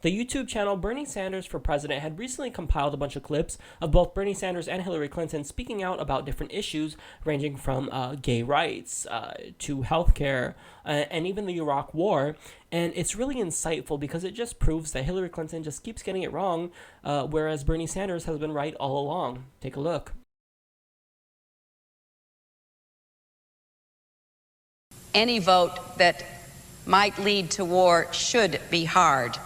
The YouTube channel Bernie Sanders for President had recently compiled a bunch of clips of both Bernie Sanders and Hillary Clinton speaking out about different issues ranging from gay rights to healthcare and even the Iraq War. And it's really insightful because it just proves that Hillary Clinton just keeps getting it wrong, whereas Bernie Sanders has been right all along. Take a look. Any vote that might lead to war should be hard,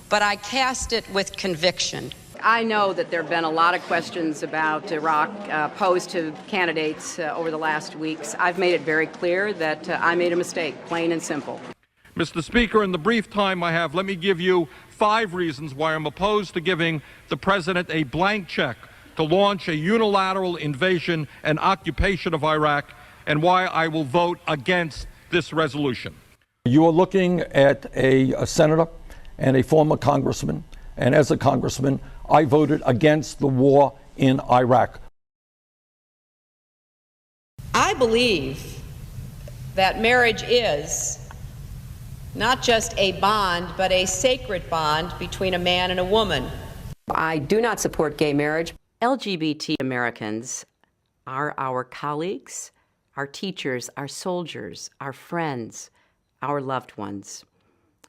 but I cast it with conviction. I know that there have been a lot of questions about Iraq posed to candidates over the last weeks. I've made it very clear that I made a mistake, plain and simple. Mr. Speaker, in the brief time I have, let me give you 5 reasons why I'm opposed to giving the President a blank check to launch a unilateral invasion and occupation of Iraq, and why I will vote against this resolution. You are looking at a senator and a former congressman, and as a congressman, I voted against the war in Iraq. I believe that marriage is not just a bond, but a sacred bond between a man and a woman. I do not support gay marriage. LGBT Americans are our colleagues, our teachers, our soldiers, our friends, our loved ones.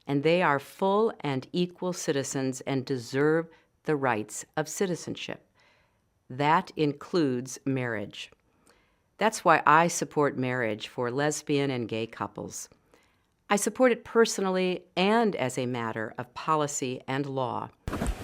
And they are full and equal citizens and deserve the rights of citizenship. That includes marriage. That's why I support marriage for lesbian and gay couples. I support it personally and as a matter of policy and law.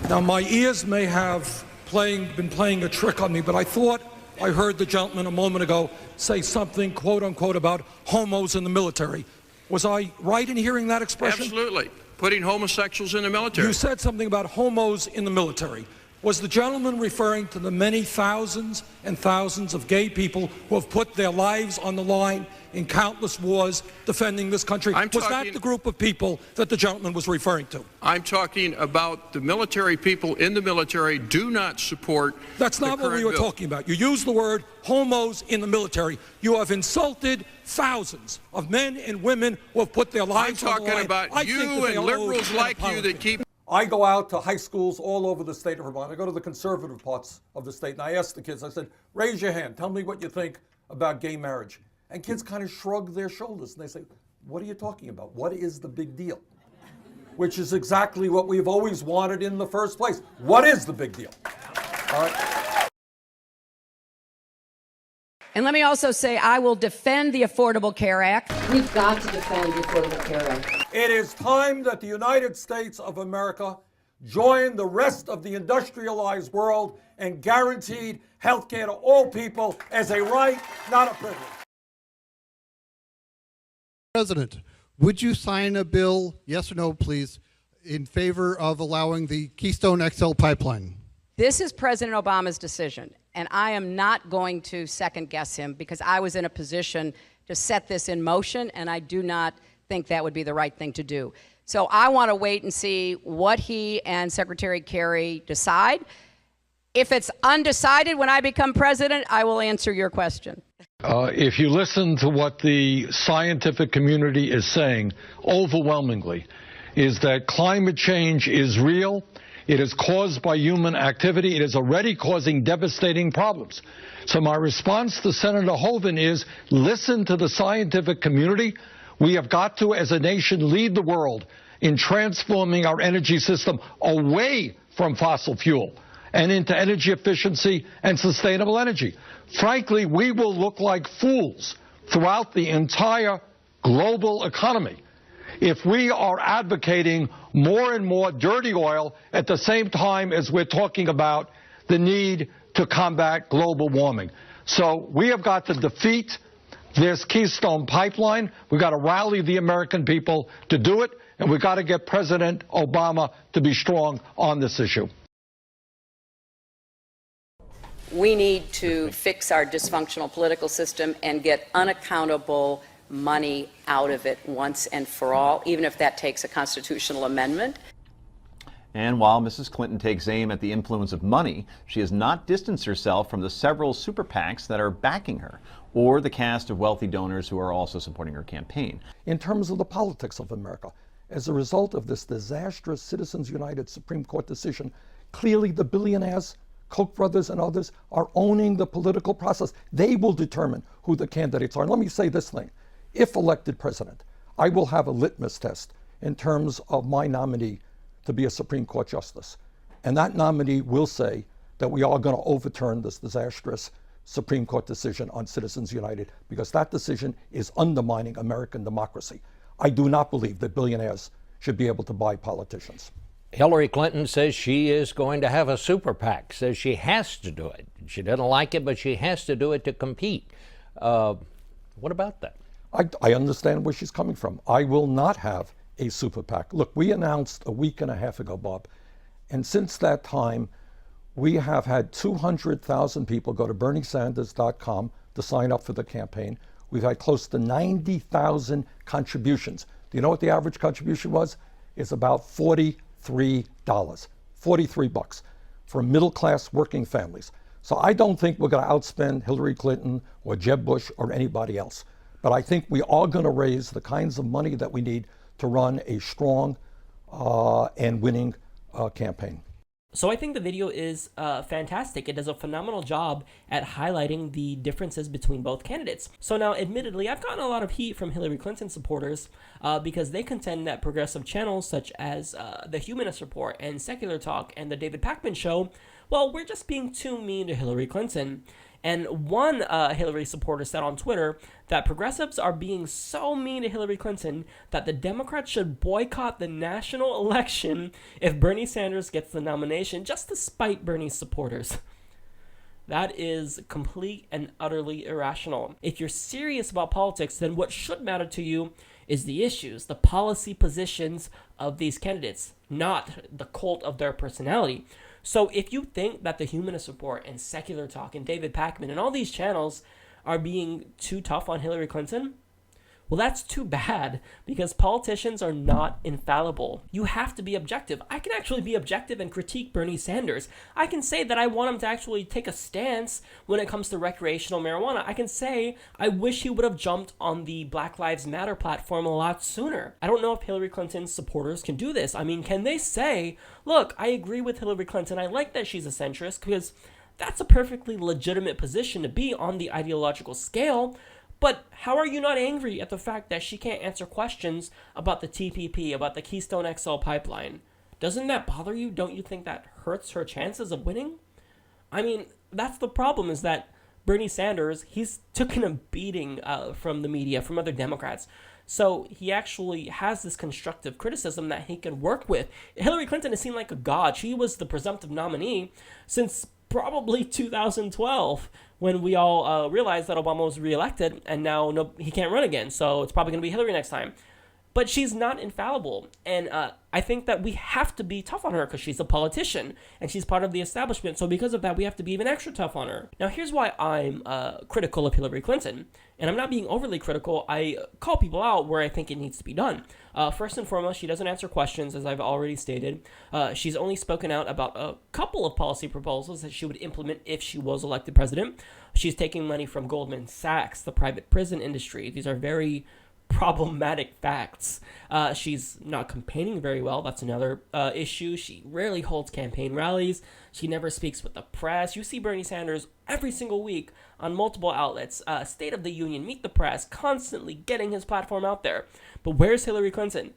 Now, my ears may have been playing a trick on me, but I thought I heard the gentleman a moment ago say something, quote unquote, about homos in the military. Was I right in hearing that expression? Absolutely. Putting homosexuals in the military. You said something about homos in the military. Was the gentleman referring to the many thousands and thousands of gay people who have put their lives on the line in countless wars defending this country? Was that the group of people that the gentleman was referring to? I'm talking about the military. People in the military do not support. That's not what we were talking about. You used the word homos in the military. You have insulted thousands of men and women who have put their lives on the line. I'm talking about you and liberals like you that keep. I go out to high schools all over the state of Vermont. I go to the conservative parts of the state, and I ask the kids, I said, raise your hand. Tell me what you think about gay marriage. And kids kind of shrug their shoulders, and they say, what are you talking about? What is the big deal? Which is exactly what we've always wanted in the first place. What is the big deal? All right. And let me also say, I will defend the Affordable Care Act. We've got to defend the Affordable Care Act. It is time that the United States of America join the rest of the industrialized world and guaranteed health care to all people as a right, not a privilege. President, would you sign a bill, yes or no, please, in favor of allowing the Keystone XL pipeline? This is President Obama's decision, and I am not going to second guess him because I was in a position to set this in motion, and I do not think that would be the right thing to do. So I want to wait and see what he and Secretary Kerry decide. If it's undecided when I become president, I will answer your question. If you listen to what the scientific community is saying overwhelmingly, is that climate change is real. It is caused by human activity. It is already causing devastating problems. So my response to Senator Hoeven is listen to the scientific community. We have got to, as a nation, lead the world in transforming our energy system away from fossil fuel and into energy efficiency and sustainable energy. Frankly, we will look like fools throughout the entire global economy if we are advocating more and more dirty oil at the same time as we're talking about the need to combat global warming. So we have got to defeat this Keystone pipeline. We've got to rally the American people to do it, and we've got to get President Obama to be strong on this issue. We need to fix our dysfunctional political system and get unaccountable money out of it once and for all, even if that takes a constitutional amendment. And while Mrs. Clinton takes aim at the influence of money, she has not distanced herself from the several super PACs that are backing her, or the cast of wealthy donors who are also supporting her campaign. In terms of the politics of America, as a result of this disastrous Citizens United Supreme Court decision, clearly the billionaires, Koch brothers and others, are owning the political process. They will determine who the candidates are. And let me say this thing. If elected president, I will have a litmus test in terms of my nominee to be a Supreme Court justice. And that nominee will say that we are going to overturn this disastrous Supreme Court decision on Citizens United, because that decision is undermining American democracy. I do not believe that billionaires should be able to buy politicians. Hillary Clinton says she is going to have a super PAC, says she has to do it. She doesn't like it, but she has to do it to compete. What about that? I understand where she's coming from. I will not have a super PAC. Look, we announced a week and a half ago, Bob, and since that time, we have had 200,000 people go to BernieSanders.com to sign up for the campaign. We've had close to 90,000 contributions. Do you know what the average contribution was? It's about $43, 43 bucks for middle-class working families. So I don't think we're going to outspend Hillary Clinton or Jeb Bush or anybody else. But I think we are going to raise the kinds of money that we need to run a strong and winning campaign. So I think the video is fantastic. It does a phenomenal job at highlighting the differences between both candidates. So now, admittedly, I've gotten a lot of heat from Hillary Clinton supporters because they contend that progressive channels such as the Humanist Report and Secular Talk and the David Pakman Show, well, we're just being too mean to Hillary Clinton. And one Hillary supporter said on Twitter that progressives are being so mean to Hillary Clinton that the Democrats should boycott the national election if Bernie Sanders gets the nomination, just to spite Bernie's supporters. That is complete and utterly irrational. If you're serious about politics, then what should matter to you is the issues, the policy positions of these candidates, not the cult of their personality. So if you think that the Humanist Report and Secular Talk and David Pakman and all these channels are being too tough on Hillary Clinton, well, that's too bad, because politicians are not infallible. You have to be objective. I can actually be objective and critique Bernie Sanders. I can say that I want him to actually take a stance when it comes to recreational marijuana. I can say I wish he would have jumped on the Black Lives Matter platform a lot sooner. I don't know if Hillary Clinton's supporters can do this. I mean, can they say, look, I agree with Hillary Clinton. I like that she's a centrist, because that's a perfectly legitimate position to be on the ideological scale. But how are you not angry at the fact that she can't answer questions about the TPP, about the Keystone XL pipeline? Doesn't that bother you? Don't you think that hurts her chances of winning? I mean, that's the problem, is that Bernie Sanders, he's taken a beating from the media, from other Democrats. So he actually has this constructive criticism that he can work with. Hillary Clinton has seemed like a god. She was the presumptive nominee since probably 2012, when we all realized that Obama was reelected, and now he can't run again, so it's probably going to be Hillary next time. But she's not infallible, and I think that we have to be tough on her because she's a politician, and she's part of the establishment, so because of that, we have to be even extra tough on her. Now, here's why I'm critical of Hillary Clinton, and I'm not being overly critical. I call people out where I think it needs to be done. First and foremost, she doesn't answer questions, as I've already stated. She's only spoken out about a couple of policy proposals that she would implement if she was elected president. She's taking money from Goldman Sachs, the private prison industry. These are very problematic facts. She's not campaigning very well. That's another issue. She rarely holds campaign rallies. She never speaks with the press. You see Bernie Sanders every single week on multiple outlets, State of the Union, Meet the Press, constantly getting his platform out there. But where's Hillary Clinton?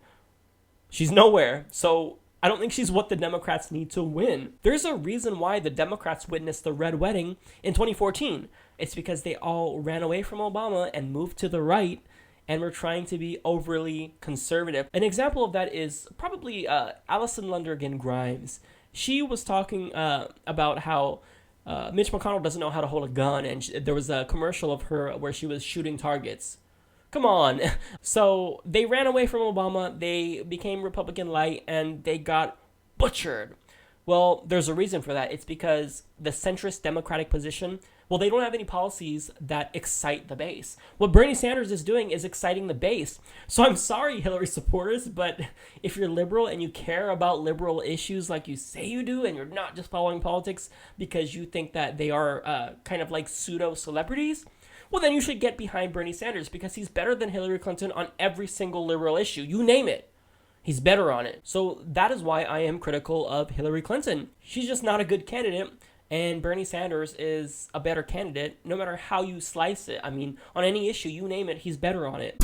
She's nowhere. So I don't think she's what the Democrats need to win. There's a reason why the Democrats witnessed the Red Wedding in 2014. It's because they all ran away from Obama and moved to the right, and we're trying to be overly conservative. An example of that is probably Alison Lundergan Grimes. She was talking about how Mitch McConnell doesn't know how to hold a gun, and there was a commercial of her where she was shooting targets. Come on. So they ran away from Obama, they became Republican light, and they got butchered. Well, there's a reason for that. It's because the centrist Democratic position, well, they don't have any policies that excite the base. What Bernie Sanders is doing is exciting the base. So I'm sorry, Hillary supporters, but if you're liberal and you care about liberal issues like you say you do, and you're not just following politics because you think that they are kind of like pseudo-celebrities, well, then you should get behind Bernie Sanders, because he's better than Hillary Clinton on every single liberal issue. You name it. He's better on it. So that is why I am critical of Hillary Clinton. She's just not a good candidate, and Bernie Sanders is a better candidate no matter how you slice it. I mean, on any issue, you name it, he's better on it.